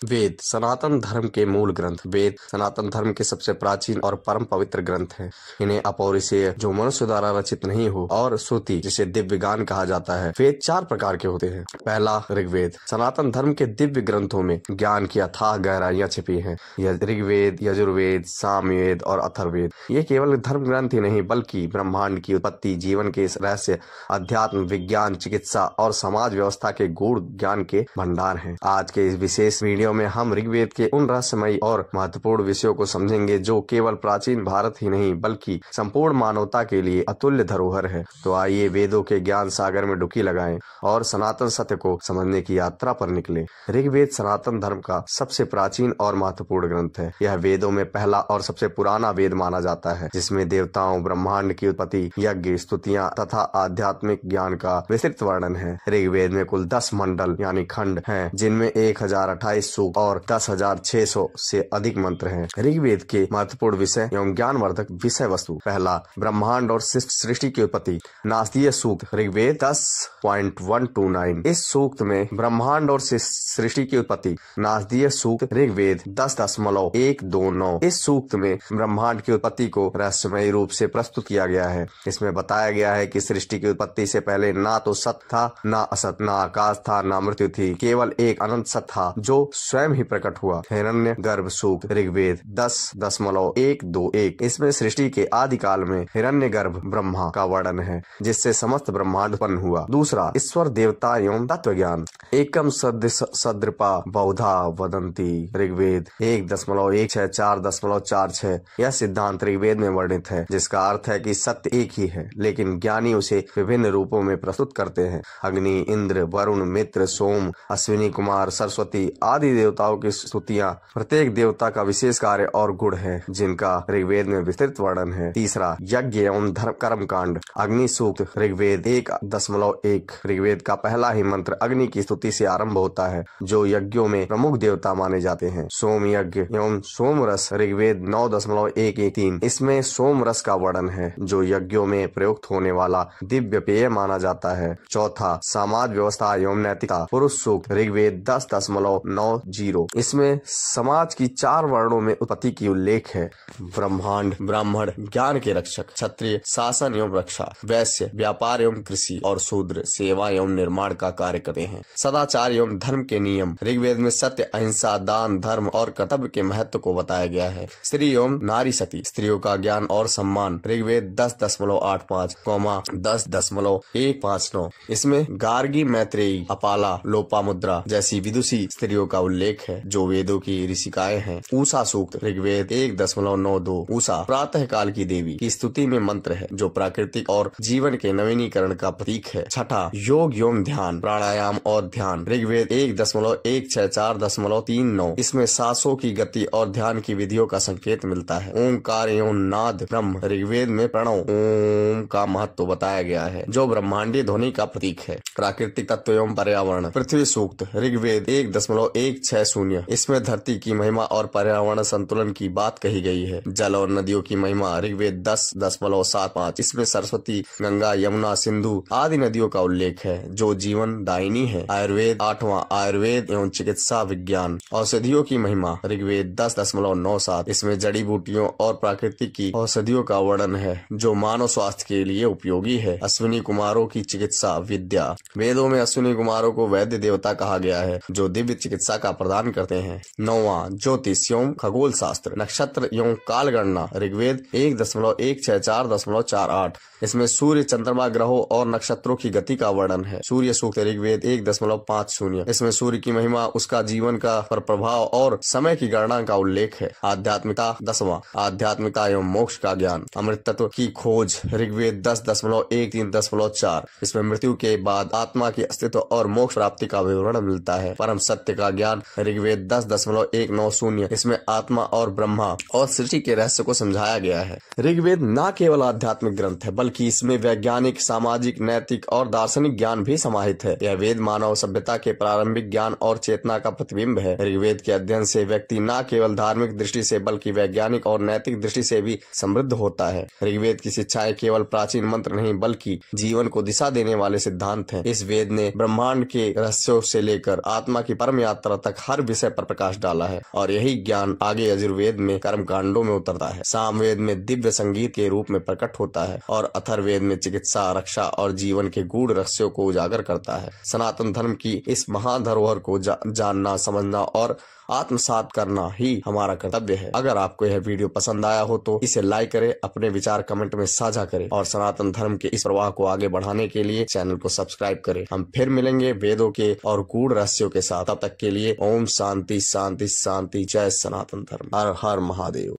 वेद सनातन धर्म के मूल ग्रंथ। वेद सनातन धर्म के सबसे प्राचीन और परम पवित्र ग्रंथ हैं। इन्हें अपौरुषेय जो मनुष्य द्वारा रचित नहीं हो और श्रुति जिसे दिव्य ज्ञान कहा जाता है। वेद 4 प्रकार के होते हैं। पहला ऋग्वेद। सनातन धर्म के दिव्य ग्रंथों में ज्ञान की अथाह गहराइयां छिपी हैं। ऋग्वेद, यजुर्वेद, सामवेद और अथर्ववेद ये केवल धर्म ग्रंथ ही नहीं बल्कि ब्रह्मांड की उत्पत्ति, जीवन के रहस्य, अध्यात्म, विज्ञान, चिकित्सा और समाज व्यवस्था के गूढ़ ज्ञान के भंडार हैं। आज के इस विशेष वीडियो में हम ऋग्वेद के उन रहस्यमयी और महत्वपूर्ण विषयों को समझेंगे जो केवल प्राचीन भारत ही नहीं बल्कि संपूर्ण मानवता के लिए अतुल्य धरोहर है। तो आइए वेदों के ज्ञान सागर में डुबकी लगाएं और सनातन सत्य को समझने की यात्रा पर निकले। ऋग्वेद सनातन धर्म का सबसे प्राचीन और महत्वपूर्ण ग्रंथ है। यह वेदों में पहला और सबसे पुराना वेद माना जाता है, जिसमें देवताओं, ब्रह्मांड की उत्पत्ति, यज्ञ, स्तुतियां तथा आध्यात्मिक ज्ञान का विस्तृत वर्णन है। ऋग्वेद में कुल 10 मंडल यानी खंड हैं, जिनमें 1028 सूक्त और 10,600 से अधिक मंत्र हैं। ऋग्वेद के महत्वपूर्ण विषय एवं ज्ञानवर्धक विषय वस्तु। पहला, ब्रह्मांड और सृष्टि की उत्पत्ति। नास्तीय सूक्त ऋग्वेद 10.129। इस सूक्त में ब्रह्मांड और सृष्टि की उत्पत्ति। नास्तीय सूक्त ऋग्वेद 10.129। इस सूक्त में ब्रह्मांड की उत्पत्ति को रहस्यमयी रूप से प्रस्तुत किया गया है। इसमें बताया गया है कि सृष्टि की उत्पत्ति से पहले ना तो सत था, ना असत, ना आकाश था, ना मृत्यु थी, केवल एक अनंत सत था जो स्वयं ही प्रकट हुआ। हिरण्य गर्भ सूक्त ऋग्वेद 10.121। इसमें सृष्टि के आदि काल में हिरण्य गर्भ ब्रह्मा का वर्णन है, जिससे समस्त ब्रह्मांड उत्पन्न हुआ। दूसरा, ईश्वर, देवता एवं तत्व ज्ञान। एकम सदृपा बहुधा वदंती ऋग्वेद 1.164.46। यह सिद्धांत ऋग्वेद में वर्णित है, जिसका अर्थ है कि सत्य एक ही है, लेकिन ज्ञानी उसे विभिन्न रूपों में प्रस्तुत करते हैं। अग्नि, इंद्र, वरुण, मित्र, सोम, अश्विनी कुमार, सरस्वती आदि देवताओं की स्तुतियां प्रत्येक देवता का विशेष कार्य और गुण है, जिनका ऋग्वेद में विस्तृत वर्णन है। तीसरा, यज्ञ एवं धर्म कर्म कांड। अग्नि सूक्त ऋग्वेद 1.1। ऋग्वेद का पहला ही मंत्र अग्नि की स्तुति से आरंभ होता है, जो यज्ञों में प्रमुख देवता माने जाते हैं। सोम यज्ञ एवं सोम रस ऋग्वेद 9.113। इसमें सोम रस का वर्णन है, जो यज्ञों में प्रयुक्त होने वाला दिव्य पेय माना जाता है। चौथा, समाज व्यवस्था एवं नैतिकता। पुरुष सूक्त ऋग्वेद 10.90। इसमें समाज की 4 वर्णों में उत्पत्ति की उल्लेख है। ब्रह्मांड, ब्राह्मण ज्ञान के रक्षक, क्षत्रिय शासन एवं रक्षा, वैश्य व्यापार एवं कृषि और शूद्र सेवा एवं निर्माण का कार्य करते हैं। सदाचार एवं धर्म के नियम। ऋग्वेद में सत्य, अहिंसा, दान, धर्म और कर्तव्य के महत्व को बताया गया है। स्त्री एवं नारी शक्ति, स्त्रियों का ज्ञान और सम्मान। ऋग्वेद 10.85, 10.159। इसमें गार्गी, मैत्रेयी, अपाला, लोपामुद्रा जैसी विदुषी स्त्रियों का उल्लेख है, जो वेदों की ऋषिकाएं हैं। उषा सूक्त ऋग्वेद 1.92। उषा प्रातः काल की देवी की स्तुति में मंत्र है, जो प्राकृतिक और जीवन के नवीनीकरण का प्रतीक है। छठा, योग एवं ध्यान, प्राणायाम और ध्यान। ऋग्वेद 1.164.39। इसमें सांसों की गति और ध्यान की विधियों का संकेत मिलता है। ओंकार एवं नाद ब्रह्म। ऋग्वेद में प्रणव ओम का महत्व बताया गया है, जो ब्रह्मांडीय ध्वनि का प्रतीक है। प्राकृतिक तत्व एवं पर्यावरण। पृथ्वी सूक्त ऋग्वेद 1.160। इसमें धरती की महिमा और पर्यावरण संतुलन की बात कही गई है। जल और नदियों की महिमा। ऋग्वेद 10.75। इसमें सरस्वती, गंगा, यमुना, सिंधु आदि नदियों का उल्लेख है, जो जीवन दायिनी है। आयुर्वेद 8वां, आयुर्वेद एवं चिकित्सा विज्ञान। औषधियों की महिमा। ऋग्वेद 10.97। इसमें जड़ी बूटियों और प्राकृतिक की औषधियों का वर्णन है, जो मानव स्वास्थ्य के लिए उपयोगी है। अश्विनी कुमारों की चिकित्सा विद्या। वेदों में अश्विनी कुमारों को वैद्य देवता कहा गया है, जो दिव्य चिकित्सा का प्रदान करते हैं। 9वां, ज्योतिष एवं खगोल शास्त्र, नक्षत्र एवं काल गणना। ऋग्वेद 1.164.48। इसमें सूर्य, चंद्रमा, ग्रहों और नक्षत्रों की गति का वर्णन है। सूर्य सूक्त ऋग्वेद 1.50। इसमें सूर्य की महिमा, उसका जीवन का प्रभाव और समय की गणना का उल्लेख है। आध्यात्मिकता। 10वां, आध्यात्मिकता एवं मोक्ष का ज्ञान, अमृत तत्व की खोज। ऋग्वेद 10.134। इसमें मृत्यु के बाद आत्मा की अस्तित्व और मोक्ष प्राप्ति का विवरण मिलता है। परम सत्य का ज्ञान। ऋग्वेद 10.190। इसमें आत्मा और ब्रह्मा और सृष्टि के रहस्य को समझाया गया है। ऋग्वेद न केवल आध्यात्मिक ग्रंथ है, बल्कि इसमें वैज्ञानिक, सामाजिक, नैतिक और दार्शनिक ज्ञान भी समाहित है। यह वेद मानव सभ्यता के प्रारंभिक ज्ञान और चेतना का प्रतिबिंब है। ऋग्वेद के अध्ययन से व्यक्ति न केवल धार्मिक दृष्टि से बल्कि वैज्ञानिक और नैतिक दृष्टि से भी समृद्ध होता है। ऋग्वेद की शिक्षाएं केवल प्राचीन मंत्र नहीं बल्कि जीवन को दिशा देने वाले सिद्धांत हैं। इस वेद ने ब्रह्मांड के रहस्यों से लेकर आत्मा की परम यात्रा तक हर विषय पर प्रकाश डाला है और यही ज्ञान आगे यजुर्वेद में कर्म कांडों में उतरता है, सामवेद में दिव्य संगीत के रूप में प्रकट होता है और अथर्ववेद में चिकित्सा, रक्षा और जीवन के गूढ़ रहस्यों को उजागर करता है। सनातन धर्म की इस महाधरोहर को जानना, समझना और आत्मसात करना ही हमारा कर्तव्य है। अगर आपको यह वीडियो पसंद आया हो तो इसे लाइक करें, अपने विचार कमेंट में साझा करें और सनातन धर्म के इस प्रवाह को आगे बढ़ाने के लिए चैनल को सब्सक्राइब करें। हम फिर मिलेंगे वेदों के और गूढ़ रहस्यों के साथ। तब तक के लिए ओम शांति शांति शांति। जय सनातन धर्म। हर हर महादेव।